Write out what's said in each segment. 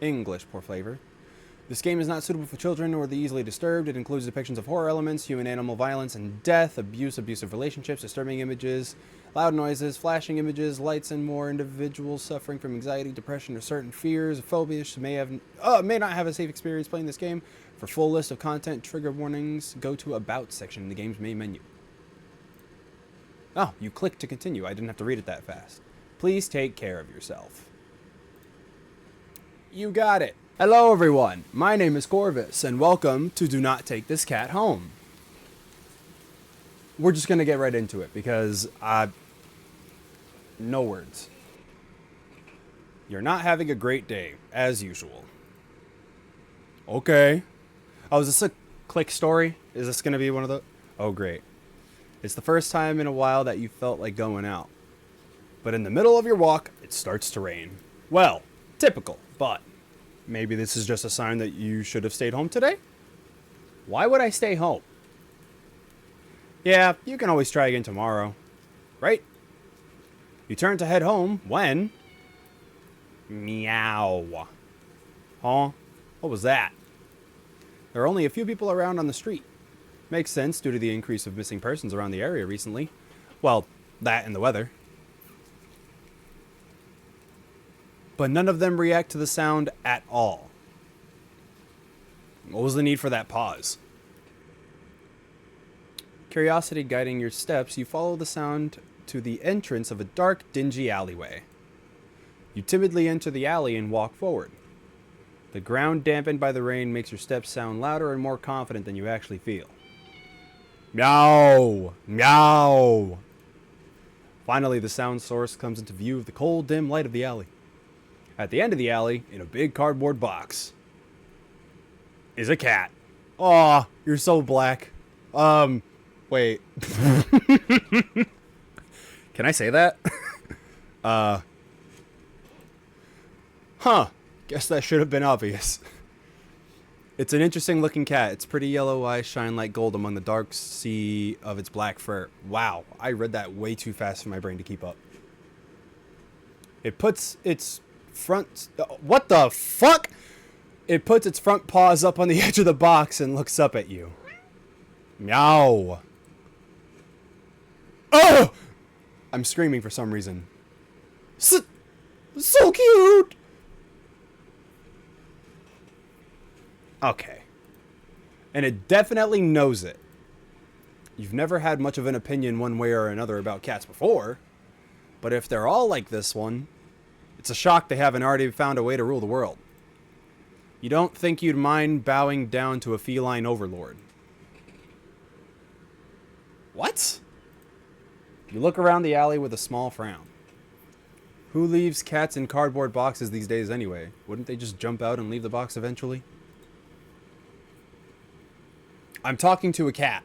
English, poor flavor. This game is not suitable for children or the easily disturbed. It includes depictions of horror elements, human-animal violence and death, abuse, abusive relationships, disturbing images, loud noises, flashing images, lights, and more. Individuals suffering from anxiety, depression, or certain fears, phobias may not have a safe experience playing this game. For full list of content, trigger warnings, go to About section in the game's main menu. Oh, you clicked to continue. I didn't have to read it that fast. Please take care of yourself. You got it. Hello everyone, my name is Corvus, and welcome to Do Not Take This Cat Home. We're just gonna get right into it, because, no words. You're not having a great day, as usual. Okay. Oh, is this a click story? Is this gonna be one of the... Oh, great. It's the first time in a while that you felt like going out. But in the middle of your walk, it starts to rain. Well, typical, but... maybe this is just a sign that you should have stayed home today? Why would I stay home? Yeah, you can always try again tomorrow. Right? You turn to head home when... meow. Huh? What was that? There are only a few people around on the street. Makes sense due to the increase of missing persons around the area recently. Well, that and the weather. But none of them react to the sound at all. What was the need for that pause? Curiosity guiding your steps, you follow the sound to the entrance of a dark, dingy alleyway. You timidly enter the alley and walk forward. The ground dampened by the rain makes your steps sound louder and more confident than you actually feel. Meow! Meow! Finally, the sound source comes into view of the cold, dim light of the alley. At the end of the alley, in a big cardboard box, is a cat. Aw, you're so black. Wait. Can I say that? Huh. Guess that should have been obvious. It's an interesting looking cat. Its pretty yellow eyes shine like gold among the dark sea of its black fur. Wow, I read that way too fast for my brain to keep up. It puts its front... what the fuck? It puts its front paws up on the edge of the box and looks up at you. Meow. Oh! I'm screaming for some reason. So cute! Okay. And it definitely knows it. You've never had much of an opinion one way or another about cats before. But if they're all like this one... it's a shock they haven't already found a way to rule the world. You don't think you'd mind bowing down to a feline overlord. What? You look around the alley with a small frown. Who leaves cats in cardboard boxes these days anyway? Wouldn't they just jump out and leave the box eventually? I'm talking to a cat.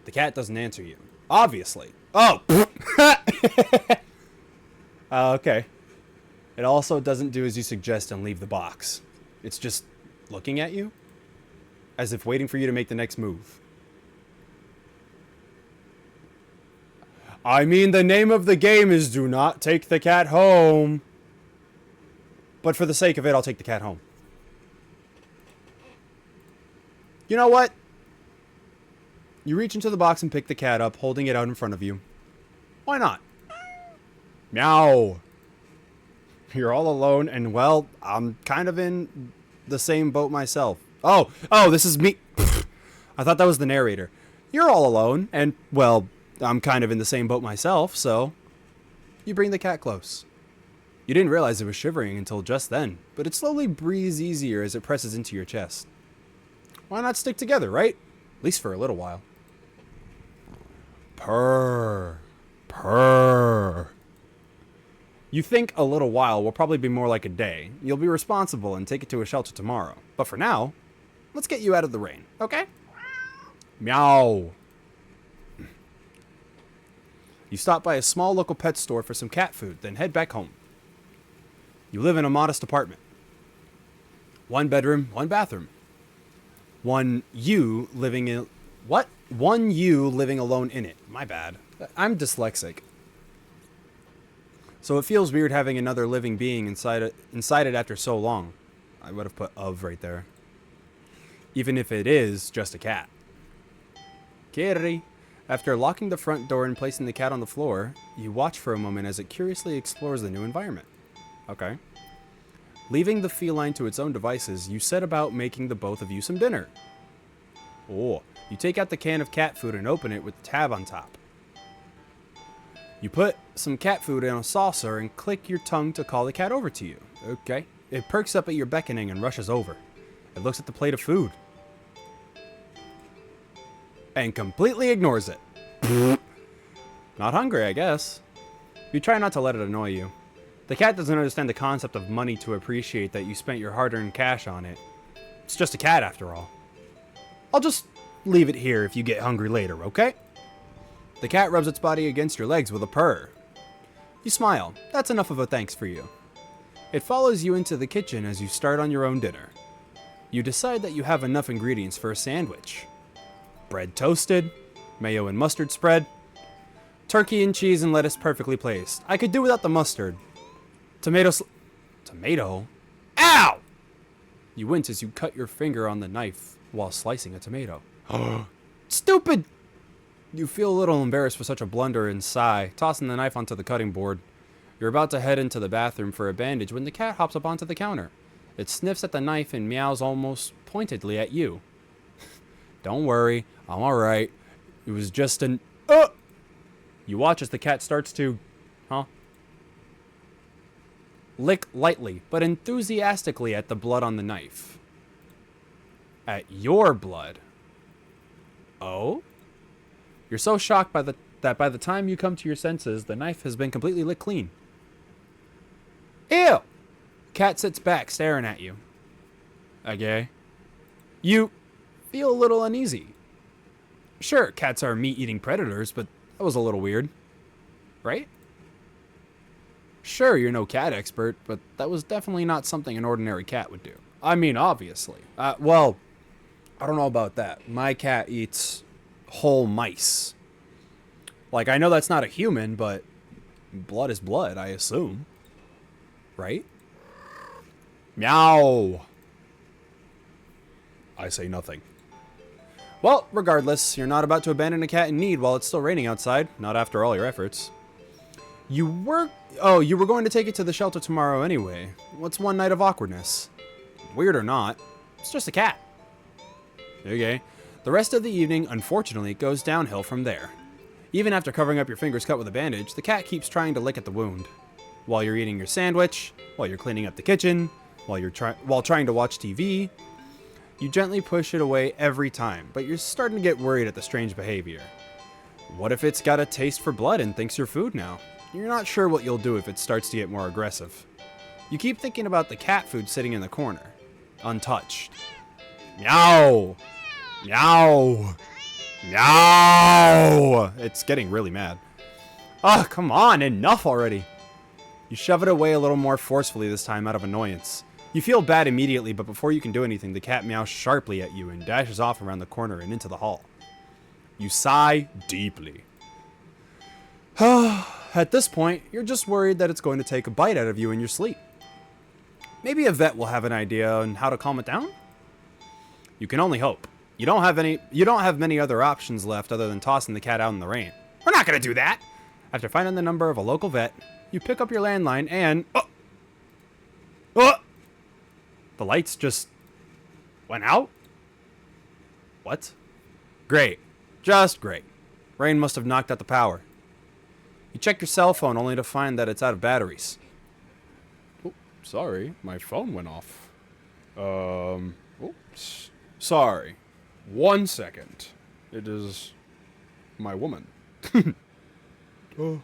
The cat doesn't answer you. Obviously. Oh! Okay. It also doesn't do as you suggest and leave the box. It's just looking at you, as if waiting for you to make the next move. I mean, the name of the game is Do Not Take the Cat Home. But for the sake of it, I'll take the cat home. You know what? You reach into the box and pick the cat up, holding it out in front of you. Why not? Meow. You're all alone, and well, I'm kind of in the same boat myself. Oh, this is me. I thought that was the narrator. You're all alone, and well, I'm kind of in the same boat myself, so you bring the cat close. You didn't realize it was shivering until just then, but it slowly breathes easier as it presses into your chest. Why not stick together, right? At least for a little while. Purr. Purr. You think a little while will probably be more like a day. You'll be responsible and take it to a shelter tomorrow. But for now, let's get you out of the rain, okay? Meow. You stop by a small local pet store for some cat food, then head back home. You live in a modest apartment. 1 bedroom, 1 bathroom. One you living alone in it. My bad. I'm dyslexic. So it feels weird having another living being inside it after so long. I would have put of right there. Even if it is just a cat. Kitty. After locking the front door and placing the cat on the floor, you watch for a moment as it curiously explores the new environment. Okay. Leaving the feline to its own devices, you set about making the both of you some dinner. Oh, you take out the can of cat food and open it with the tab on top. You put some cat food in a saucer and click your tongue to call the cat over to you. Okay. It perks up at your beckoning and rushes over. It looks at the plate of food. And completely ignores it. Not hungry, I guess. You try not to let it annoy you. The cat doesn't understand the concept of money to appreciate that you spent your hard-earned cash on it. It's just a cat after all. I'll just leave it here if you get hungry later, okay? The cat rubs its body against your legs with a purr. You smile. That's enough of a thanks for you. It follows you into the kitchen as you start on your own dinner. You decide that you have enough ingredients for a sandwich. Bread toasted, mayo and mustard spread, turkey and cheese and lettuce perfectly placed. I could do without the mustard. Tomato? Ow! You wince as you cut your finger on the knife while slicing a tomato. Stupid! You feel a little embarrassed for such a blunder and sigh, tossing the knife onto the cutting board. You're about to head into the bathroom for a bandage when the cat hops up onto the counter. It sniffs at the knife and meows almost pointedly at you. Don't worry, I'm alright. It was just an... You watch as the cat starts to... lick lightly, but enthusiastically at the blood on the knife. At your blood. Oh? You're so shocked that by the time you come to your senses, the knife has been completely licked clean. Ew! Cat sits back, staring at you. Okay. You feel a little uneasy. Sure, cats are meat-eating predators, but that was a little weird. Right? Sure, you're no cat expert, but that was definitely not something an ordinary cat would do. I mean, obviously. Well, I don't know about that. My cat eats whole mice. Like, I know that's not a human, but blood is blood, I assume. Right? Meow. I say nothing. Well, regardless, you're not about to abandon a cat in need while it's still raining outside. Not after all your efforts. You were going to take it to the shelter tomorrow anyway. What's one night of awkwardness? Weird or not, it's just a cat. Okay. The rest of the evening, unfortunately, goes downhill from there. Even after covering up your fingers cut with a bandage, the cat keeps trying to lick at the wound. While you're eating your sandwich, while you're cleaning up the kitchen, while trying to watch TV, you gently push it away every time, but you're starting to get worried at the strange behavior. What if it's got a taste for blood and thinks you're food now? You're not sure what you'll do if it starts to get more aggressive. You keep thinking about the cat food sitting in the corner, untouched. Meow! Meow! Meow! It's getting really mad. Oh, come on, enough already. You shove it away a little more forcefully this time out of annoyance. You feel bad immediately, but before you can do anything, the cat meows sharply at you and dashes off around the corner and into the hall. You sigh deeply. At this point, you're just worried that it's going to take a bite out of you in your sleep. Maybe a vet will have an idea on how to calm it down? You can only hope. You don't have many other options left other than tossing the cat out in the rain. We're not going to do that! After finding the number of a local vet, you pick up your landline and... The lights just went out? What? Great. Just great. Rain must have knocked out the power. You check your cell phone only to find that it's out of batteries. Oh, sorry. My phone went off. Oops. Sorry. 1 second. It is my woman. Oh.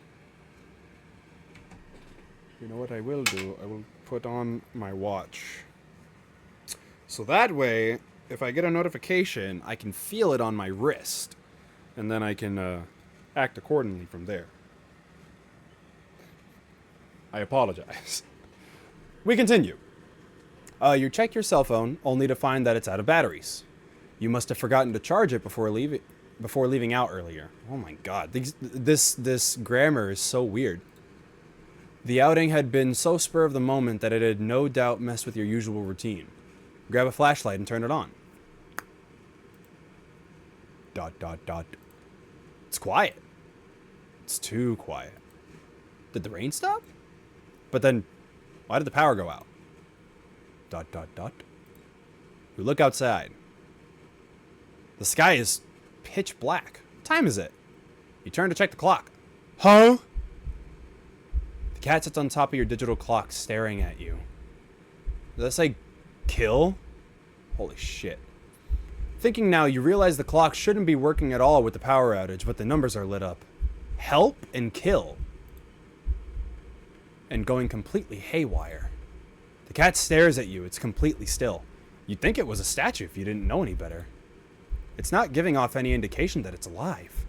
You know what I will do? I will put on my watch. So that way, if I get a notification, I can feel it on my wrist. And then I can act accordingly from there. I apologize. We continue. You check your cell phone only to find that it's out of batteries. You must have forgotten to charge it before leaving out earlier. Oh my god, this grammar is so weird. The outing had been so spur of the moment that it had no doubt messed with your usual routine. Grab a flashlight and turn it on. Dot, dot, dot. It's quiet. It's too quiet. Did the rain stop? But then, why did the power go out? Dot, dot, dot. We look outside. The sky is pitch black. What time is it? You turn to check the clock. Huh? The cat sits on top of your digital clock staring at you. Does that say kill? Holy shit. Thinking now, you realize the clock shouldn't be working at all with the power outage, but the numbers are lit up. Help and kill. And going completely haywire. The cat stares at you. It's completely still. You'd think it was a statue if you didn't know any better. It's not giving off any indication that it's alive.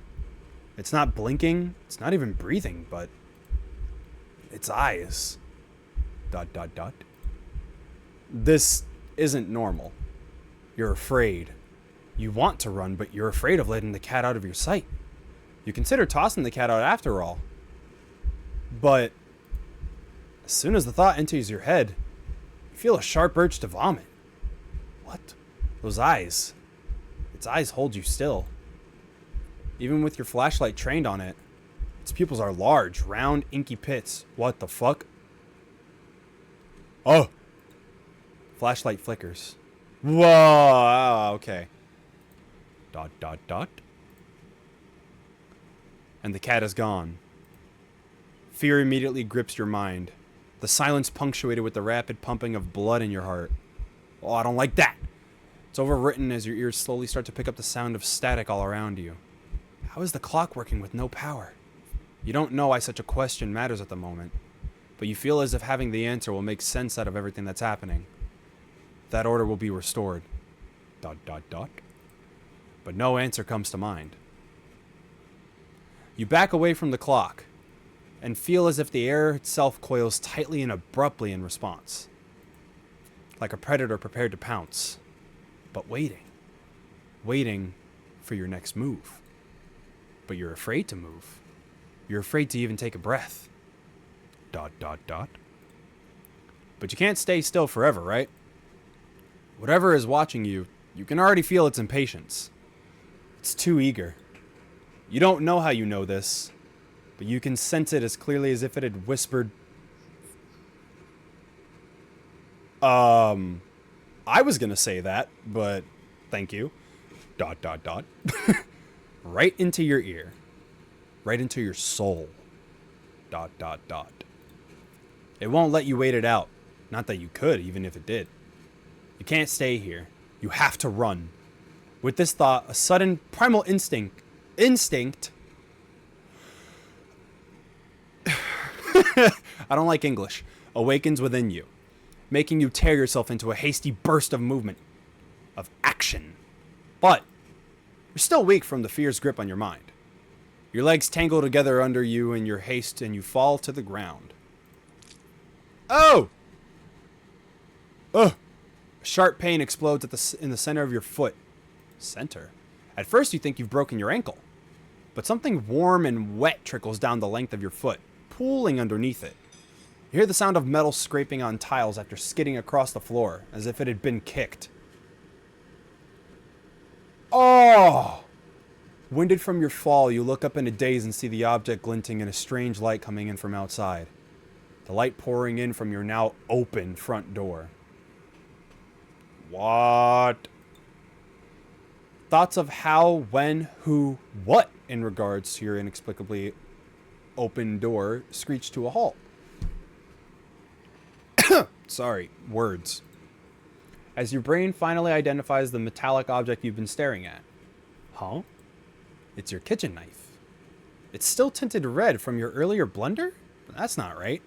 It's not blinking. It's not even breathing, but its eyes. Dot, dot, dot. This isn't normal. You're afraid. You want to run, but you're afraid of letting the cat out of your sight. You consider tossing the cat out after all. But as soon as the thought enters your head, you feel a sharp urge to vomit. What? Those eyes. Its eyes hold you still. Even with your flashlight trained on it, its pupils are large, round, inky pits. What the fuck? Oh! Flashlight flickers. Whoa! Okay. Dot, dot, dot. And the cat is gone. Fear immediately grips your mind. The silence punctuated with the rapid pumping of blood in your heart. Oh, I don't like that. It's overwritten as your ears slowly start to pick up the sound of static all around you. How is the clock working with no power? You don't know why such a question matters at the moment, but you feel as if having the answer will make sense out of everything that's happening. That order will be restored. Dot, dot, dot. But no answer comes to mind. You back away from the clock and feel as if the air itself coils tightly and abruptly in response. Like a predator prepared to pounce, but waiting. Waiting for your next move. But you're afraid to move. You're afraid to even take a breath. Dot, dot, dot. But you can't stay still forever, right? Whatever is watching you, you can already feel its impatience. It's too eager. You don't know how you know this, but you can sense it as clearly as if it had whispered, I was gonna say that, but thank you. Dot, dot, dot. Right into your ear. Right into your soul. Dot, dot, dot. It won't let you wait it out. Not that you could, even if it did. You can't stay here. You have to run. With this thought, a sudden primal instinct I don't like English, awakens within you, making you tear yourself into a hasty burst of movement, of action. But you're still weak from the fear's grip on your mind. Your legs tangle together under you in your haste and you fall to the ground. Oh! Ugh! A sharp pain explodes in the center of your foot. Center? At first you think you've broken your ankle, but something warm and wet trickles down the length of your foot, pooling underneath it. You hear the sound of metal scraping on tiles after skidding across the floor, as if it had been kicked. Oh! Winded from your fall, you look up in a daze and see the object glinting in a strange light coming in from outside. The light pouring in from your now open front door. What? Thoughts of how, when, who, what in regards to your inexplicably open door screech to a halt. Sorry, words. As your brain finally identifies the metallic object you've been staring at. Huh? It's your kitchen knife. It's still tinted red from your earlier blunder? That's not right.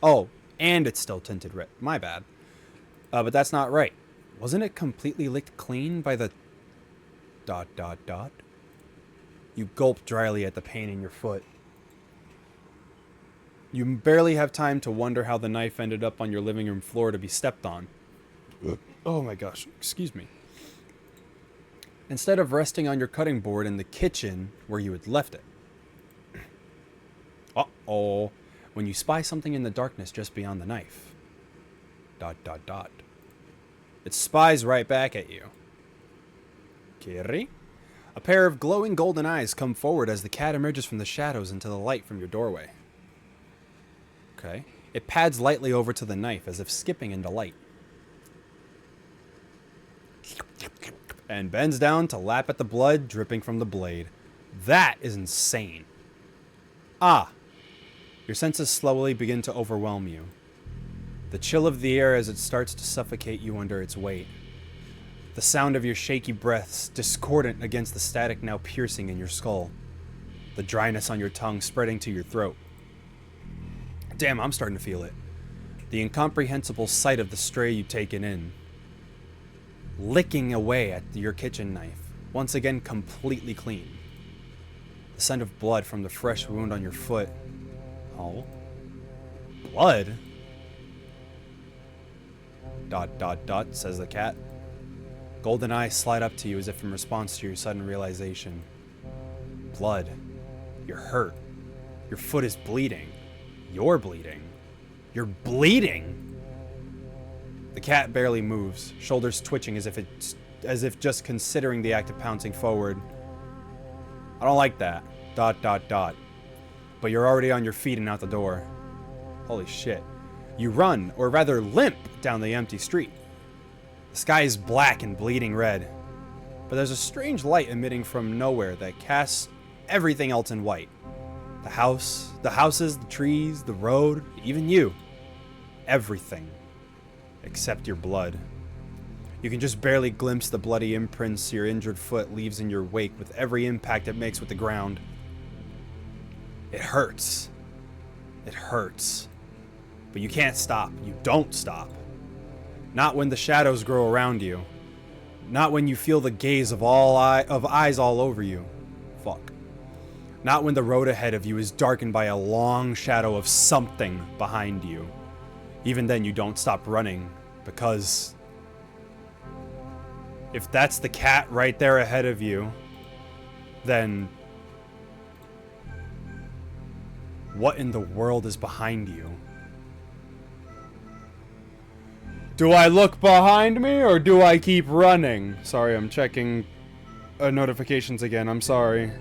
Oh, and it's still tinted red. My bad. But that's not right. Wasn't it completely licked clean by the... ... You gulp dryly at the pain in your foot. You barely have time to wonder how the knife ended up on your living room floor to be stepped on. Oh my gosh, excuse me. Instead of resting on your cutting board in the kitchen where you had left it. Uh-oh. when you spy something in the darkness just beyond the knife. ... It spies right back at you. Kiri? A pair of glowing golden eyes come forward as the cat emerges from the shadows into the light from your doorway. Okay. It pads lightly over to the knife as if skipping into light. And bends down to lap at the blood dripping from the blade. That is insane. Ah! Your senses slowly begin to overwhelm you. The chill of the air as it starts to suffocate you under its weight. The sound of your shaky breaths discordant against the static now piercing in your skull. The dryness on your tongue spreading to your throat. Damn, I'm starting to feel it. The incomprehensible sight of the stray you've taken in. Licking away at your kitchen knife, once again completely clean. The scent of blood from the fresh wound on your foot. Oh. Blood? ... says the cat. Golden eyes slide up to you as if in response to your sudden realization. Blood. You're hurt. Your foot is bleeding. You're bleeding. You're bleeding! The cat barely moves, shoulders twitching as if just considering the act of pouncing forward. I don't like that. ... But you're already on your feet and out the door. Holy shit. You run, or rather limp, down the empty street. The sky is black and bleeding red, but there's a strange light emitting from nowhere that casts everything else in white. The houses, the trees, the road, even you. Everything. Except your blood. You can just barely glimpse the bloody imprints your injured foot leaves in your wake with every impact it makes with the ground. It hurts. It hurts. But you can't stop. You don't stop. Not when the shadows grow around you. Not when you feel the gaze of eyes all over you. Fuck. Not when the road ahead of you is darkened by a long shadow of something behind you. Even then you don't stop running, because if that's the cat right there ahead of you, then what in the world is behind you? Do I look behind me, or do I keep running? Sorry, I'm checking notifications again. I'm sorry.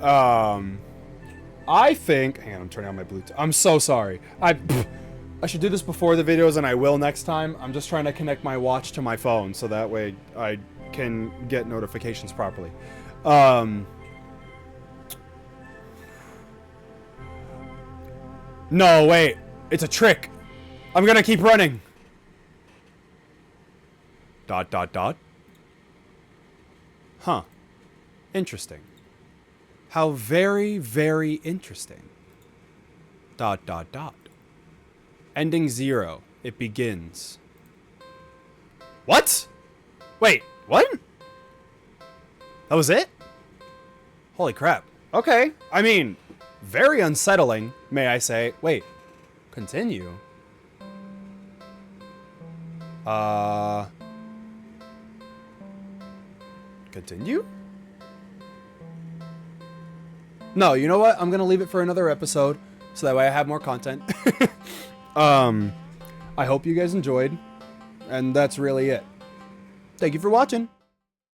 I think... Hang on, I'm turning on my Bluetooth. I'm so sorry. I should do this before the videos, and I will next time. I'm just trying to connect my watch to my phone, so that way I can get notifications properly. No, wait. It's a trick. I'm gonna keep running. ... Huh. Interesting. How very, very interesting. ... Ending 0. It begins. What? Wait, what? That was it? Holy crap. Okay. I mean, very unsettling, may I say. Wait. Continue? Continue? No, you know what? I'm gonna leave it for another episode, so that way I have more content. I hope you guys enjoyed, and that's really it. Thank you for watching.